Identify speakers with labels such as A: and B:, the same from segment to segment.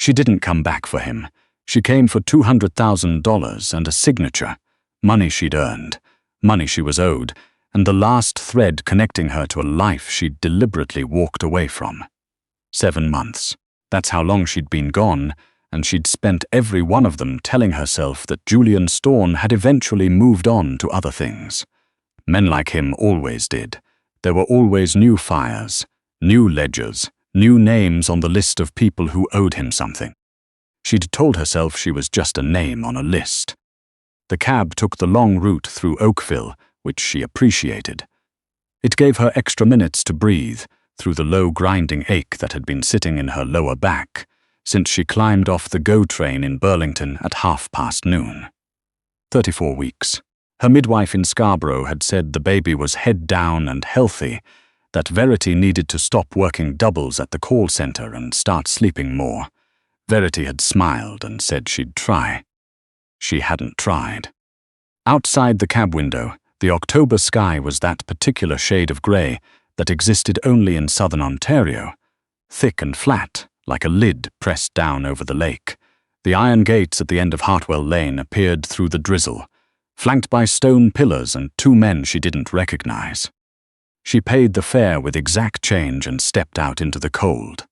A: She didn't come back for him. She came for $200,000 and a signature, money she'd earned, money she was owed, and the last thread connecting her to a life she'd deliberately walked away from. 7 months. That's how long she'd been gone, and she'd spent every one of them telling herself that Julian Storne had eventually moved on to other things. Men like him always did. There were always new fires, new ledgers, new names on the list of people who owed him something. She'd told herself she was just a name on a list. The cab took the long route through Oakville, which she appreciated. It gave her extra minutes to breathe through the low grinding ache that had been sitting in her lower back since she climbed off the GO train in Burlington at noon. 34 weeks. Her midwife in Scarborough had said the baby was head down and healthy, that Verity needed to stop working doubles at the call center and start sleeping more. Verity had smiled and said she'd try. She hadn't tried. Outside the cab window, the October sky was that particular shade of grey that existed only in southern Ontario, thick and flat, like a lid pressed down over the lake. The iron gates at the end of Hartwell Lane appeared through the drizzle, flanked by stone pillars and 2 men she didn't recognize. She paid the fare with exact change and stepped out into the cold.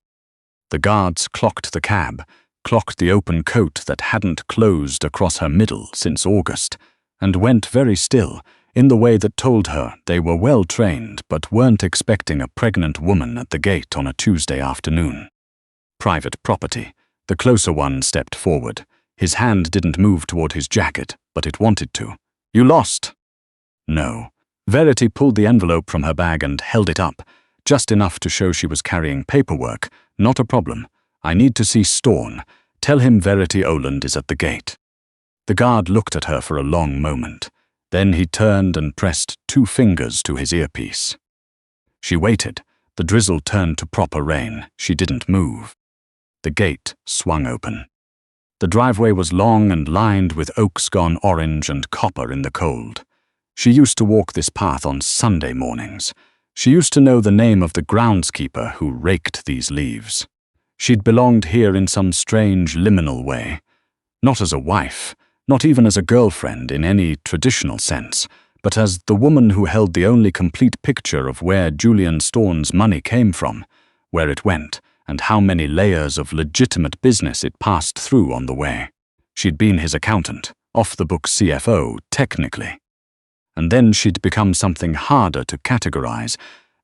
A: The guards clocked the cab, clocked the open coat that hadn't closed across her middle since August, and went very still, in the way that told her they were well trained but weren't expecting a pregnant woman at the gate on a Tuesday afternoon. Private property. The closer one stepped forward. His hand didn't move toward his jacket, but it wanted to. "You lost." "No." Verity pulled the envelope from her bag and held it up, just enough to show she was carrying paperwork. "Not a problem. I need to see Storne. Tell him Verity Oland is at the gate." The guard looked at her for a long moment. Then he turned and pressed 2 fingers to his earpiece. She waited. The drizzle turned to proper rain. She didn't move. The gate swung open. The driveway was long and lined with oaks gone orange and copper in the cold. She used to walk this path on Sunday mornings. She used to know the name of the groundskeeper who raked these leaves. She'd belonged here in some strange liminal way. Not as a wife, not even as a girlfriend in any traditional sense, but as the woman who held the only complete picture of where Julian Storne's money came from, where it went, and how many layers of legitimate business it passed through on the way. She'd been his accountant, off-the-books CFO, technically. And then she'd become something harder to categorize,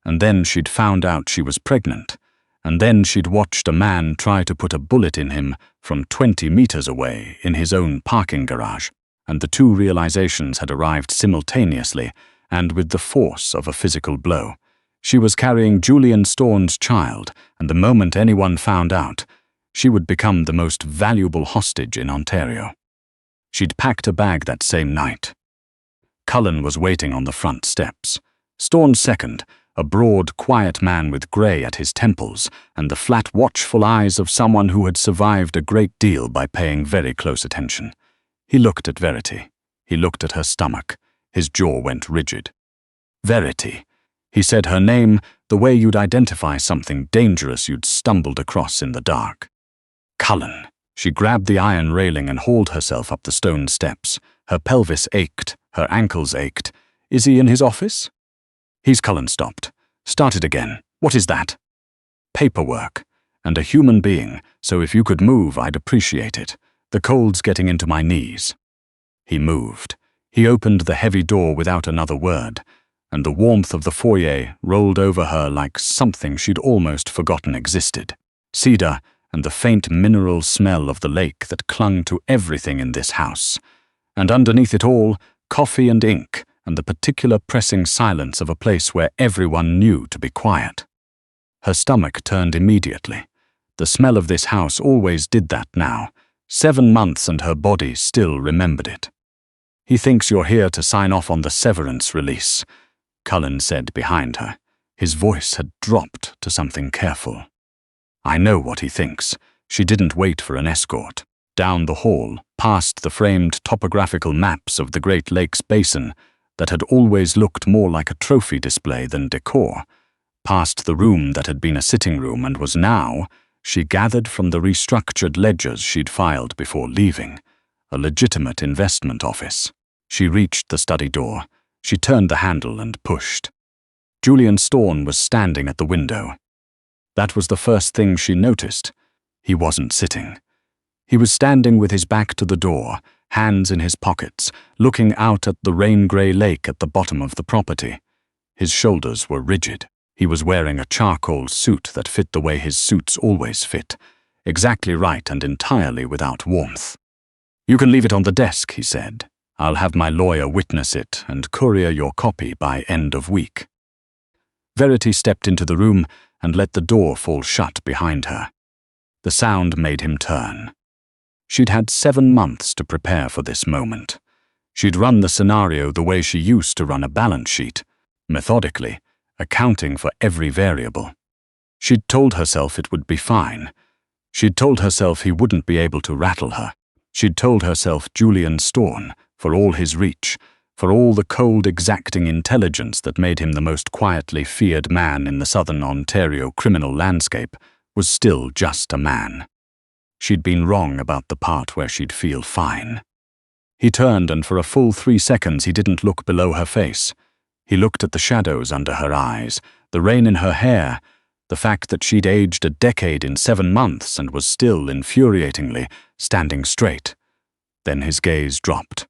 A: and then she'd found out she was pregnant, and then she'd watched a man try to put a bullet in him from 20 meters away in his own parking garage, and the 2 realizations had arrived simultaneously and with the force of a physical blow. She was carrying Julian Storne's child, and the moment anyone found out, she would become the most valuable hostage in Ontario. She'd packed a bag that same night. Cullen was waiting on the front steps. Storne second, a broad, quiet man with grey at his temples and the flat, watchful eyes of someone who had survived a great deal by paying very close attention. He looked at Verity. He looked at her stomach. His jaw went rigid. "Verity." He said her name the way you'd identify something dangerous you'd stumbled across in the dark. "Cullen." She grabbed the iron railing and hauled herself up the stone steps. Her pelvis ached. Her ankles ached. "Is he in his office?" "He's..." Cullen stopped. "Started again. What is that?" "Paperwork. And a human being, so if you could move, I'd appreciate it. The cold's getting into my knees." He moved. He opened the heavy door without another word, and the warmth of the foyer rolled over her like something she'd almost forgotten existed. Cedar and the faint mineral smell of the lake that clung to everything in this house. And underneath it all, coffee and ink, and the particular pressing silence of a place where everyone knew to be quiet. Her stomach turned immediately. The smell of this house always did that now. 7 months and her body still remembered it. "He thinks you're here to sign off on the Severance release," Cullen said behind her. His voice had dropped to something careful. "I know what he thinks." She didn't wait for an escort. Down the hall, past the framed topographical maps of the Great Lakes Basin that had always looked more like a trophy display than decor, past the room that had been a sitting room and was now, she gathered from the restructured ledgers she'd filed before leaving. A legitimate investment office. She reached the study door. She turned the handle and pushed. Julian Storne was standing at the window. That was the first thing she noticed. He wasn't sitting. He was standing with his back to the door, hands in his pockets, looking out at the rain-grey lake at the bottom of the property. His shoulders were rigid. He was wearing a charcoal suit that fit the way his suits always fit, exactly right and entirely without warmth. "You can leave it on the desk," he said. "I'll have my lawyer witness it and courier your copy by end of week." Verity stepped into the room and let the door fall shut behind her. The sound made him turn. She'd had 7 months to prepare for this moment. She'd run the scenario the way she used to run a balance sheet, methodically, accounting for every variable. She'd told herself it would be fine. She'd told herself he wouldn't be able to rattle her. She'd told herself Julian Storne, for all his reach, for all the cold, exacting intelligence that made him the most quietly feared man in the southern Ontario criminal landscape, was still just a man. She'd been wrong about the part where she'd feel fine. He turned, and for a full 3 seconds he didn't look below her face. He looked at the shadows under her eyes, the rain in her hair, the fact that she'd aged a decade in 7 months and was still, infuriatingly, standing straight. Then his gaze dropped.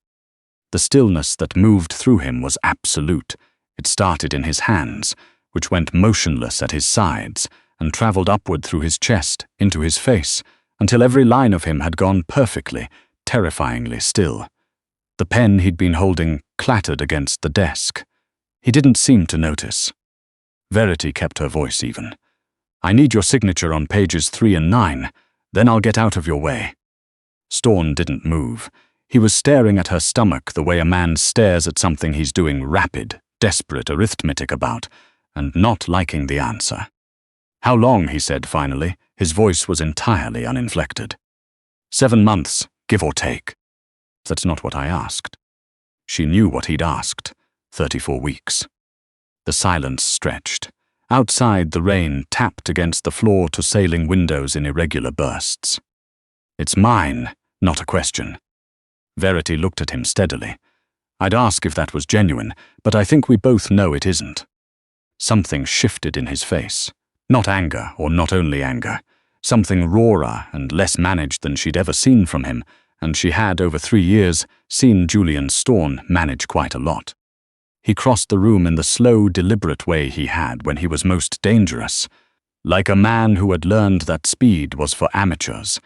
A: The stillness that moved through him was absolute. It started in his hands, which went motionless at his sides, and traveled upward through his chest, into his face, until every line of him had gone perfectly, terrifyingly still. The pen he'd been holding clattered against the desk. He didn't seem to notice. Verity kept her voice even. "I need your signature on pages 3 and 9, then I'll get out of your way." Storne didn't move. He was staring at her stomach the way a man stares at something he's doing rapid, desperate arithmetic about, and not liking the answer. "How long?" he said finally. His voice was entirely uninflected. 7 months, give or take." "That's not what I asked." She knew what he'd asked. 34 weeks. The silence stretched. Outside, the rain tapped against the floor-to-ceiling windows in irregular bursts. "It's mine, not a question." Verity looked at him steadily. "I'd ask if that was genuine, but I think we both know it isn't." Something shifted in his face. Not anger, or not only anger. Something rawer and less managed than she'd ever seen from him, and she had, over 3 years, seen Julian Storne manage quite a lot. He crossed the room in the slow, deliberate way he had when he was most dangerous. Like a man who had learned that speed was for amateurs.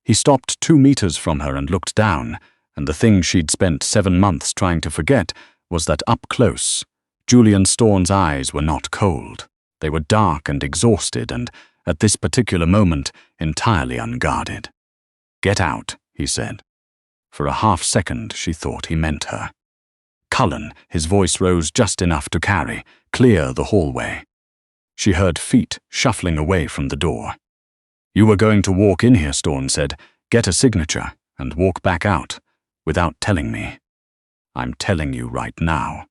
A: He stopped 2 meters from her and looked down, and the thing she'd spent 7 months trying to forget was that up close, Julian Storne's eyes were not cold. They were dark and exhausted and, at this particular moment, entirely unguarded. "Get out," he said. For a half-second she thought he meant her. "Cullen," his voice rose just enough to carry, clear the hallway. She heard feet shuffling away from the door. "You were going to walk in here," Storne said, "get a signature, and walk back out, without telling me." "I'm telling you right now."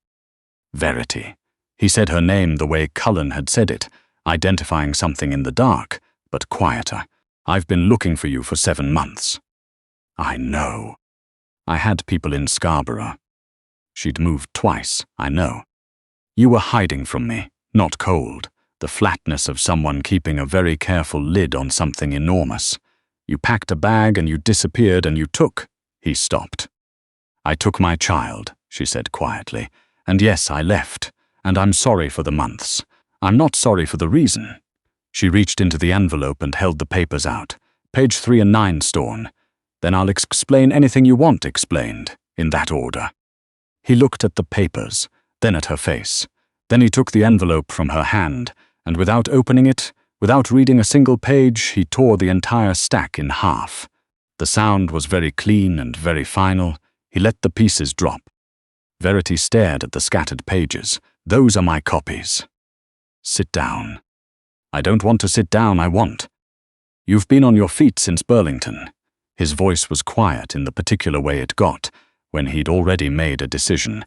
A: "Verity." He said her name the way Cullen had said it, identifying something in the dark, but quieter. "I've been looking for you for 7 months." "I know. I had people in Scarborough." She'd moved twice, I know. "You were hiding from me, not cold. The flatness of someone keeping a very careful lid on something enormous. You packed a bag and you disappeared and you took." He stopped. "I took my child," she said quietly. "And yes, I left. And I'm sorry for the months. I'm not sorry for the reason." She reached into the envelope and held the papers out. "Page 3 and 9, Storne. Then I'll explain anything you want explained, in that order." He looked at the papers, then at her face. Then he took the envelope from her hand, and without opening it, without reading a single page, he tore the entire stack in half. The sound was very clean and very final. He let the pieces drop. Verity stared at the scattered pages. "Those are my copies." "Sit down." "I don't want to sit down, I want." "You've been on your feet since Burlington." His voice was quiet in the particular way it got, when he'd already made a decision.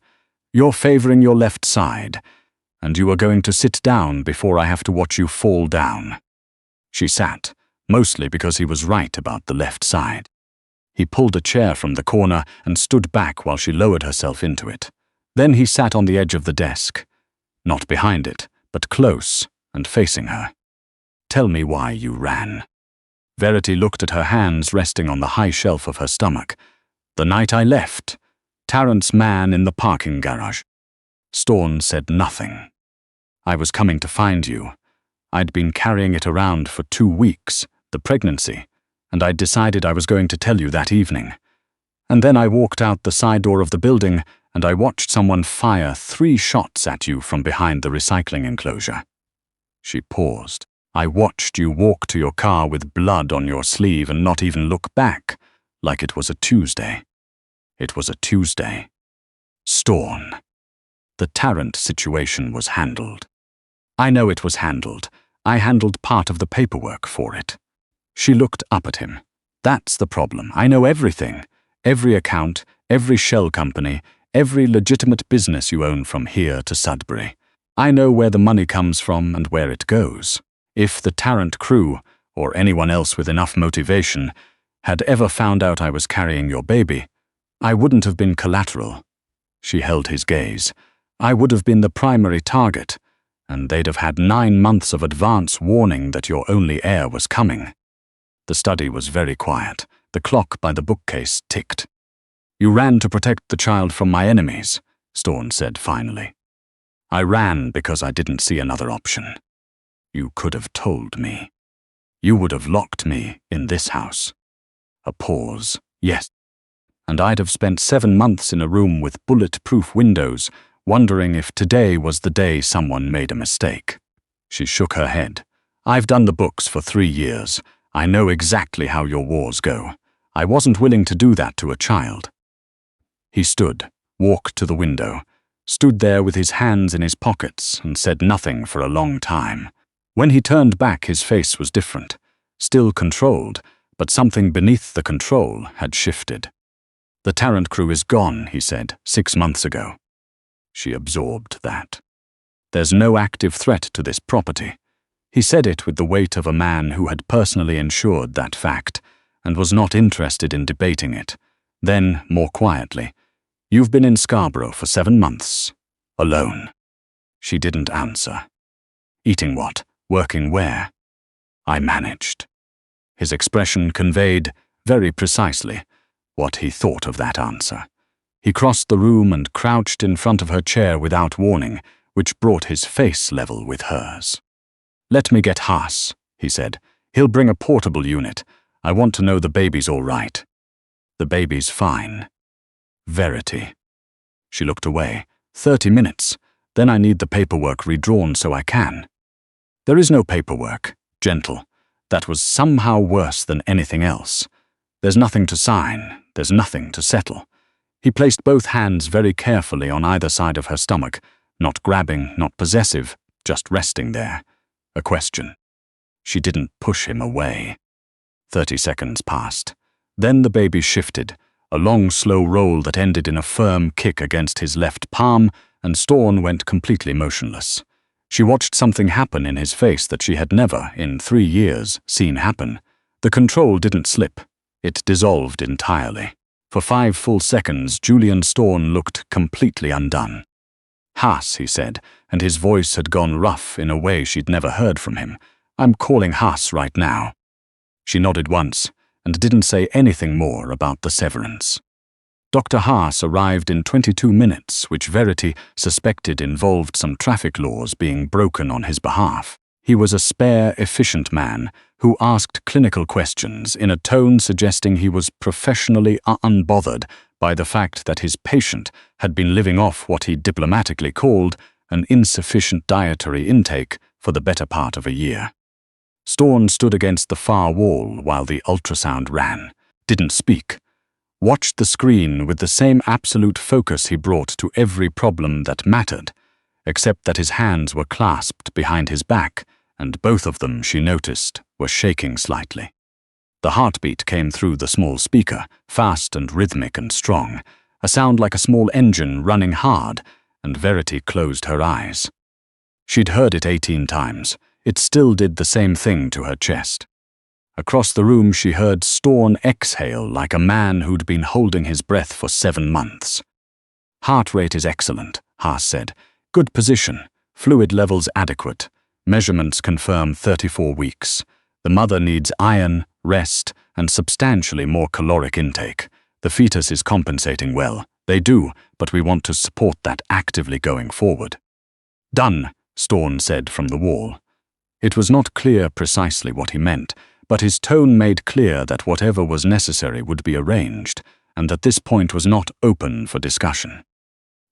A: "You're favoring your left side, and you are going to sit down before I have to watch you fall down." She sat, mostly because he was right about the left side. He pulled a chair from the corner and stood back while she lowered herself into it. Then he sat on the edge of the desk, not behind it, but close and facing her. "Tell me why you ran." Verity looked at her hands resting on the high shelf of her stomach. "The night I left. Tarrant's man in the parking garage." Storne said nothing. "I was coming to find you. I'd been carrying it around for 2 weeks, the pregnancy, and I'd decided I was going to tell you that evening. And then I walked out the side door of the building and I watched someone fire 3 shots at you from behind the recycling enclosure." She paused. "I watched you walk to your car with blood on your sleeve and not even look back, like it was a Tuesday. It was a Tuesday." "Storne." "The Tarrant situation was handled." "I know it was handled. I handled part of the paperwork for it." She looked up at him. "That's the problem. I know everything. Every account, every shell company, every legitimate business you own from here to Sudbury. I know where the money comes from and where it goes. If the Tarrant crew, or anyone else with enough motivation, had ever found out I was carrying your baby, I wouldn't have been collateral." She held his gaze. "I would have been the primary target, and they'd have had 9 months of advance warning that your only heir was coming." The study was very quiet. The clock by the bookcase ticked. "You ran to protect the child from my enemies," Storne said finally. "I ran because I didn't see another option. You could have told me. You would have locked me in this house." A pause. "Yes. And I'd have spent 7 months in a room with bulletproof windows, wondering if today was the day someone made a mistake." She shook her head. "I've done the books for 3 years. I know exactly how your wars go. I wasn't willing to do that to a child." He stood, walked to the window, stood there with his hands in his pockets and said nothing for a long time. When he turned back, his face was different, still controlled, but something beneath the control had shifted. "The Tarrant crew is gone," he said, 6 months ago. She absorbed that. "There's no active threat to this property." He said it with the weight of a man who had personally ensured that fact and was not interested in debating it. Then, more quietly, "You've been in Scarborough for 7 months. Alone." She didn't answer. "Eating what? Working where?" "I managed." His expression conveyed, very precisely, what he thought of that answer. He crossed the room and crouched in front of her chair without warning, which brought his face level with hers. "Let me get Haas," he said. "He'll bring a portable unit. I want to know the baby's all right." "The baby's fine." "Verity." She looked away. 30 minutes. Then I need the paperwork redrawn so I can." "There is no paperwork." Gentle. "That was somehow worse than anything else. There's nothing to sign. There's nothing to settle." He placed both hands very carefully on either side of her stomach, not grabbing, not possessive, just resting there. A question. She didn't push him away. 30 seconds passed. Then the baby shifted, a long, slow roll that ended in a firm kick against his left palm, and Storne went completely motionless. She watched something happen in his face that she had never, in 3 years, seen happen. The control didn't slip. It dissolved entirely. For 5 full seconds, Julian Storne looked completely undone. "Haas," he said, and his voice had gone rough in a way she'd never heard from him. "I'm calling Haas right now." She nodded once, and didn't say anything more about the severance. Dr. Haas arrived in 22 minutes, which Verity suspected involved some traffic laws being broken on his behalf. He was a spare, efficient man who asked clinical questions in a tone suggesting he was professionally unbothered by the fact that his patient had been living off what he diplomatically called an insufficient dietary intake for the better part of a year. Storne stood against the far wall while the ultrasound ran, didn't speak, watched the screen with the same absolute focus he brought to every problem that mattered, except that his hands were clasped behind his back, and both of them, she noticed, were shaking slightly. The heartbeat came through the small speaker, fast and rhythmic and strong, a sound like a small engine running hard, and Verity closed her eyes. She'd heard it 18 times. It still did the same thing to her chest. Across the room she heard Storne exhale like a man who'd been holding his breath for 7 months. "Heart rate is excellent," Haas said. "Good position. Fluid levels adequate. Measurements confirm 34 weeks. The mother needs iron, rest, and substantially more caloric intake. The fetus is compensating well. They do, but we want to support that actively going forward." "Done," Storne said from the wall. It was not clear precisely what he meant, but his tone made clear that whatever was necessary would be arranged, and that this point was not open for discussion.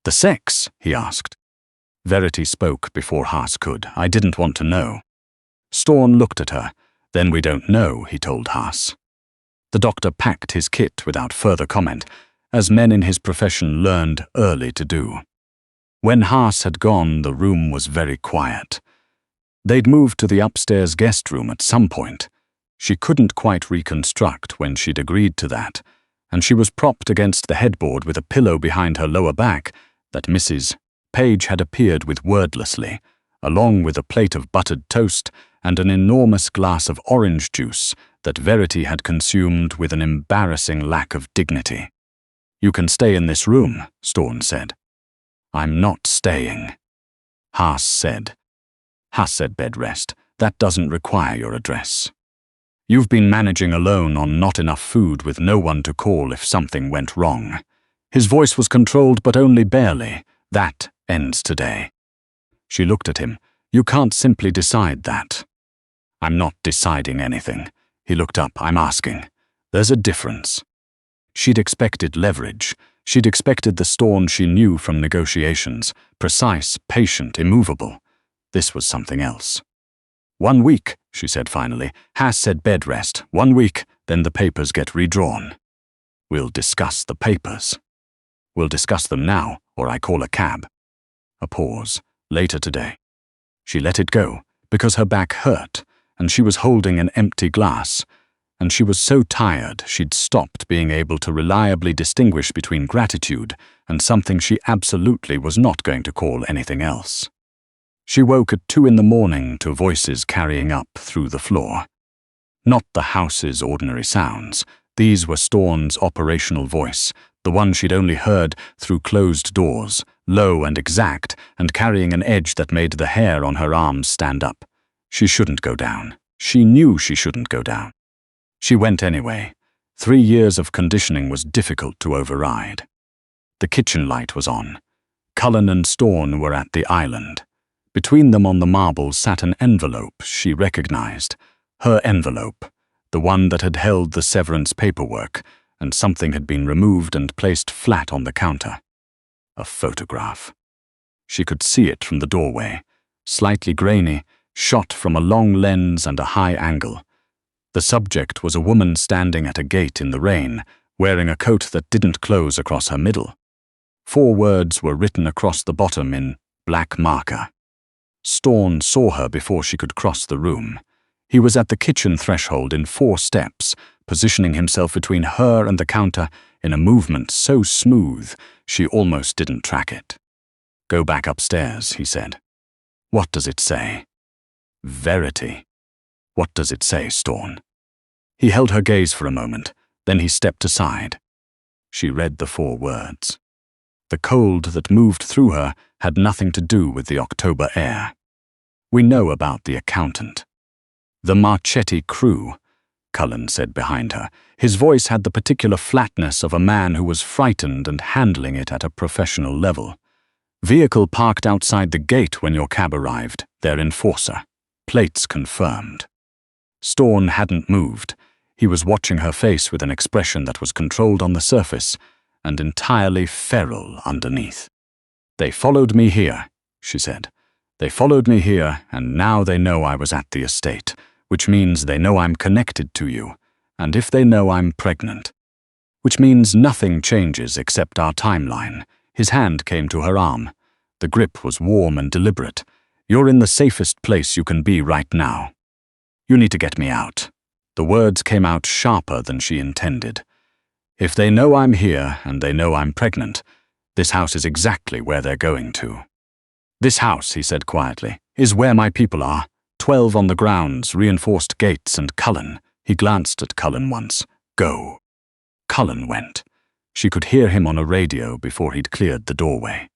A: "The sex?" he asked. Verity spoke before Haas could. "I didn't want to know." Storne looked at her. "Then we don't know," he told Haas. The doctor packed his kit without further comment, as men in his profession learned early to do. When Haas had gone, the room was very quiet. They'd moved to the upstairs guest room at some point. She couldn't quite reconstruct when she'd agreed to that, and she was propped against the headboard with a pillow behind her lower back that Mrs. Page had appeared with wordlessly, along with a plate of buttered toast and an enormous glass of orange juice that Verity had consumed with an embarrassing lack of dignity. "You can stay in this room," Storne said. "I'm not staying," Haas said. Haas said bed rest. "That doesn't require your address. You've been managing alone on not enough food with no one to call if something went wrong." His voice was controlled but only barely. "That ends today." She looked at him. "You can't simply decide that." "I'm not deciding anything." He looked up. "I'm asking. There's a difference." She'd expected leverage. She'd expected the Storne she knew from negotiations, precise, patient, immovable. This was something else. "1 week, she said finally. Haas said bed rest. 1 week, then the papers get redrawn. We'll discuss the papers. We'll discuss them now, or I call a cab." A pause. "Later today." She let it go, because her back hurt, and she was holding an empty glass, and she was so tired she'd stopped being able to reliably distinguish between gratitude and something she absolutely was not going to call anything else. She woke at 2 a.m. to voices carrying up through the floor. Not the house's ordinary sounds. These were Storne's operational voice, the one she'd only heard through closed doors, low and exact, and carrying an edge that made the hair on her arms stand up. She shouldn't go down. She knew she shouldn't go down. She went anyway. 3 years of conditioning was difficult to override. The kitchen light was on. Cullen and Storne were at the island. Between them on the marble sat an envelope she recognized. Her envelope, the one that had held the Severance paperwork, and something had been removed and placed flat on the counter. A photograph. She could see it from the doorway, slightly grainy, shot from a long lens and a high angle. The subject was a woman standing at a gate in the rain, wearing a coat that didn't close across her middle. 4 words were written across the bottom in black marker. Storne saw her before she could cross the room. He was at the kitchen threshold in 4 steps, positioning himself between her and the counter in a movement so smooth she almost didn't track it. "Go back upstairs," he said. "What does it say?" "Verity." "What does it say, Storne?" He held her gaze for a moment, then he stepped aside. She read the 4 words. The cold that moved through her had nothing to do with the October air. "We know about the accountant." "The Marchetti crew," Cullen said behind her. His voice had the particular flatness of a man who was frightened and handling it at a professional level. "Vehicle parked outside the gate when your cab arrived. Their enforcer. Plates confirmed." Storne hadn't moved. He was watching her face with an expression that was controlled on the surface and entirely feral underneath. "They followed me here," she said. "They followed me here, and now they know I was at the estate, which means they know I'm connected to you, and if they know I'm pregnant. Which means nothing changes except our timeline." His hand came to her arm. The grip was warm and deliberate. "You're in the safest place you can be right now. You need to get me out." The words came out sharper than she intended. "If they know I'm here and they know I'm pregnant, this house is exactly where they're going to." "This house," he said quietly, "is where my people are. 12 on the grounds, reinforced gates, and Cullen." He glanced at Cullen once. Go. Cullen went. She could hear him on a radio before he'd cleared the doorway.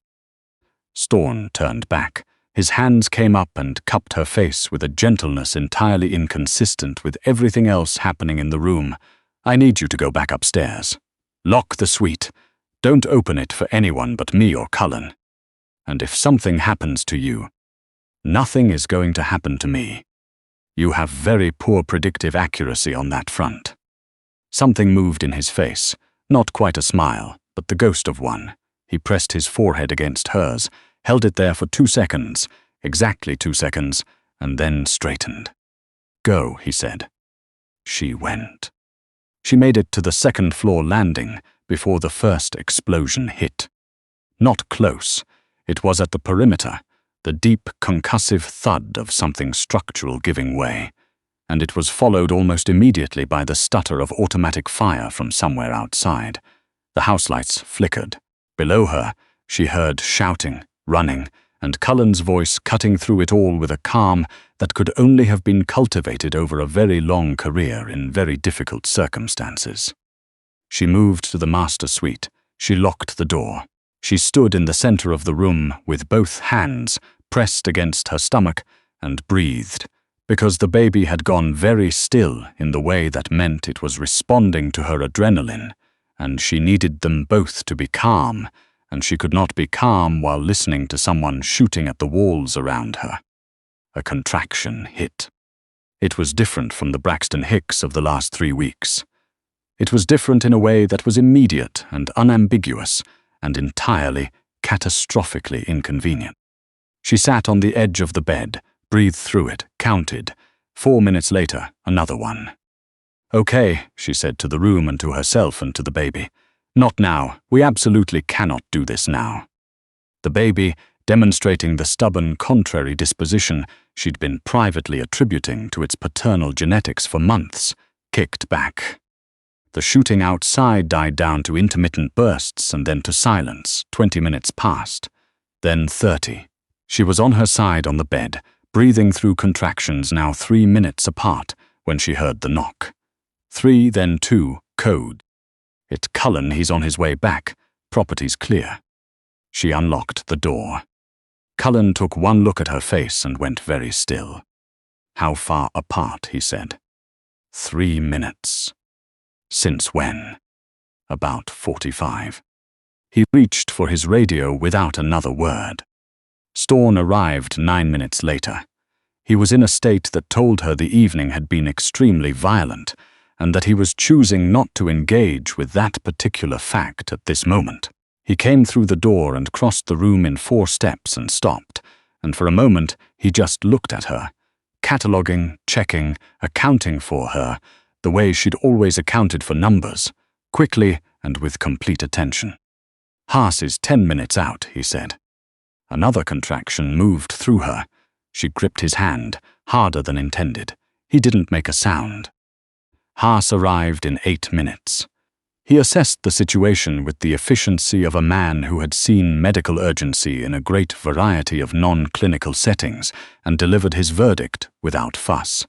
A: Storne turned back. His hands came up and cupped her face with a gentleness entirely inconsistent with everything else happening in the room. I need you to go back upstairs. Lock the suite. Don't open it for anyone but me or Cullen. And if something happens to you, nothing is going to happen to me. You have very poor predictive accuracy on that front. Something moved in his face, not quite a smile, but the ghost of one. He pressed his forehead against hers, held it there for 2 seconds, exactly 2 seconds, and then straightened. Go, he said. She went. She made it to the second-floor landing before the first explosion hit. Not close. It was at the perimeter, the deep, concussive thud of something structural giving way, and it was followed almost immediately by the stutter of automatic fire from somewhere outside. The house lights flickered. Below her, she heard shouting, running, and Cullen's voice cutting through it all with a calm that could only have been cultivated over a very long career in very difficult circumstances. She moved to the master suite. She locked the door. She stood in the center of the room with both hands pressed against her stomach and breathed, because the baby had gone very still in the way that meant it was responding to her adrenaline, and she needed them both to be calm, and she could not be calm while listening to someone shooting at the walls around her. A contraction hit. It was different from the Braxton Hicks of the last 3 weeks. It was different in a way that was immediate and unambiguous, and entirely, catastrophically inconvenient. She sat on the edge of the bed, breathed through it, counted. 4 minutes later, another one. Okay, she said to the room and to herself and to the baby. Not now. We absolutely cannot do this now. The baby, demonstrating the stubborn contrary disposition she'd been privately attributing to its paternal genetics for months, kicked back. The shooting outside died down to intermittent bursts and then to silence. 20 minutes passed. Then 30. She was on her side on the bed, breathing through contractions now 3 minutes apart, when she heard the knock. 3, then 2, code. It's Cullen, he's on his way back. Property's clear. She unlocked the door. Cullen took one look at her face and went very still. How far apart, he said. 3 minutes. Since when? About 45. He reached for his radio without another word. Storne arrived 9 minutes later. He was in a state that told her the evening had been extremely violent, and that he was choosing not to engage with that particular fact at this moment. He came through the door and crossed the room in 4 steps and stopped, and for a moment he just looked at her, cataloguing, checking, accounting for her, the way she'd always accounted for numbers, quickly and with complete attention. Haas is 10 minutes out, he said. Another contraction moved through her. She gripped his hand, harder than intended. He didn't make a sound. Haas arrived in 8 minutes. He assessed the situation with the efficiency of a man who had seen medical urgency in a great variety of non-clinical settings and delivered his verdict without fuss.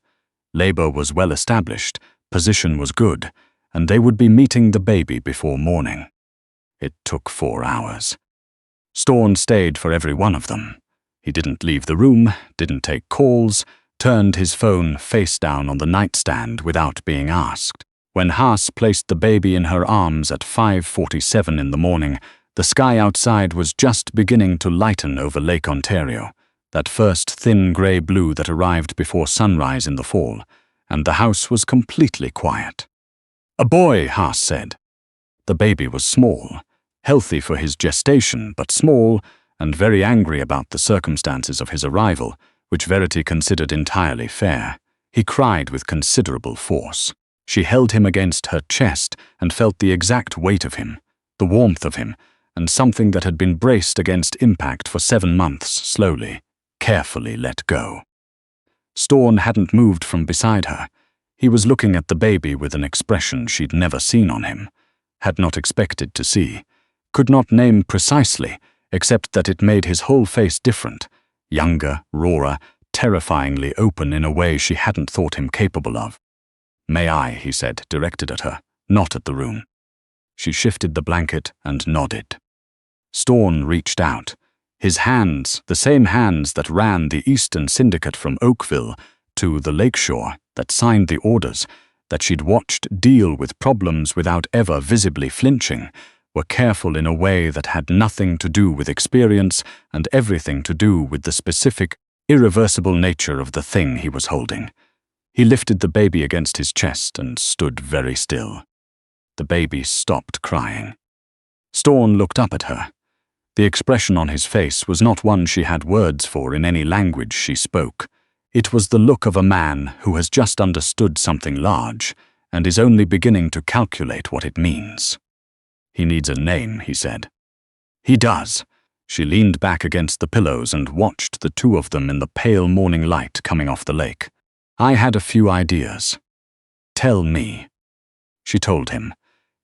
A: Labor was well established, position was good, and they would be meeting the baby before morning. It took 4 hours. Storne stayed for every one of them. He didn't leave the room, didn't take calls, turned his phone face down on the nightstand without being asked. When Haas placed the baby in her arms at 5:47 in the morning, the sky outside was just beginning to lighten over Lake Ontario, that first thin grey blue that arrived before sunrise in the fall, and the house was completely quiet. "A boy," Haas said. The baby was small, healthy for his gestation, but small, and very angry about the circumstances of his arrival, which Verity considered entirely fair. He cried with considerable force. She held him against her chest and felt the exact weight of him, the warmth of him, and something that had been braced against impact for 7 months slowly, carefully let go. Storne hadn't moved from beside her. He was looking at the baby with an expression she'd never seen on him, had not expected to see, could not name precisely, except that it made his whole face different, younger, rawer, terrifyingly open in a way she hadn't thought him capable of. "May I?" he said, directed at her, not at the room. She shifted the blanket and nodded. Storne reached out. His hands, the same hands that ran the Eastern Syndicate from Oakville to the lakeshore, that signed the orders, that she'd watched deal with problems without ever visibly flinching, were careful in a way that had nothing to do with experience and everything to do with the specific, irreversible nature of the thing he was holding. He lifted the baby against his chest and stood very still. The baby stopped crying. Storne looked up at her. The expression on his face was not one she had words for in any language she spoke. It was the look of a man who has just understood something large and is only beginning to calculate what it means. "He needs a name," he said. "He does." She leaned back against the pillows and watched the two of them in the pale morning light coming off the lake. "I had a few ideas." "Tell me." She told him.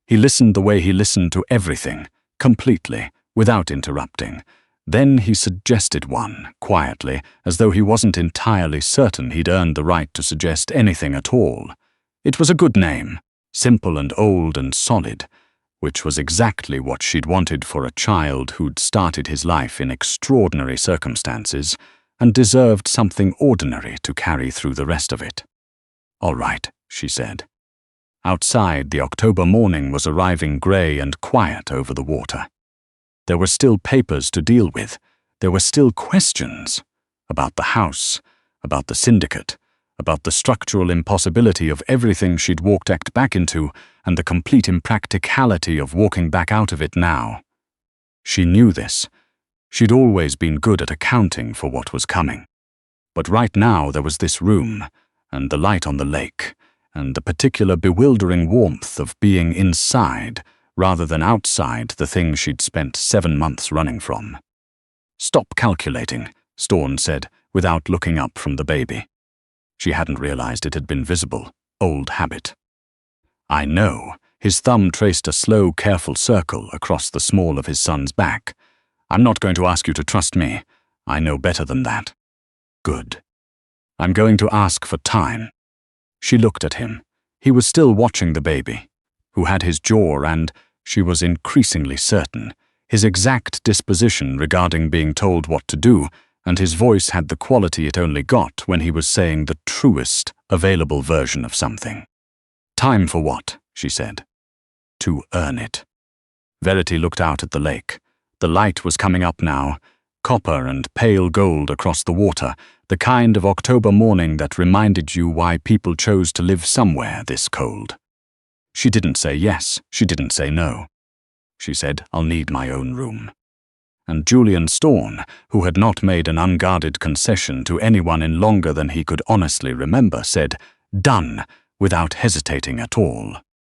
A: He listened the way he listened to everything, completely, without interrupting. Then he suggested one, quietly, as though he wasn't entirely certain he'd earned the right to suggest anything at all. It was a good name, simple and old and solid, which was exactly what she'd wanted for a child who'd started his life in extraordinary circumstances and deserved something ordinary to carry through the rest of it. "All right," she said. Outside, the October morning was arriving grey and quiet over the water. There were still papers to deal with. There were still questions about the house, about the syndicate, about the structural impossibility of everything she'd walked back into and the complete impracticality of walking back out of it now. She knew this. She'd always been good at accounting for what was coming. But right now there was this room, and the light on the lake, and the particular bewildering warmth of being inside rather than outside the thing she'd spent 7 months running from. "Stop calculating," Storne said, without looking up from the baby. She hadn't realized it had been visible. Old habit. "I know." His thumb traced a slow, careful circle across the small of his son's back. "I'm not going to ask you to trust me. I know better than that." "Good. I'm going to ask for time." She looked at him. He was still watching the baby, who had his jaw and, she was increasingly certain, his exact disposition regarding being told what to do, and his voice had the quality it only got when he was saying the truest available version of something. "Time for what?" she said. "To earn it." Verity looked out at the lake. The light was coming up now, copper and pale gold across the water, the kind of October morning that reminded you why people chose to live somewhere this cold. She didn't say yes, she didn't say no. She said, "I'll need my own room." And Julian Storne, who had not made an unguarded concession to anyone in longer than he could honestly remember, said, "Done," without hesitating at all.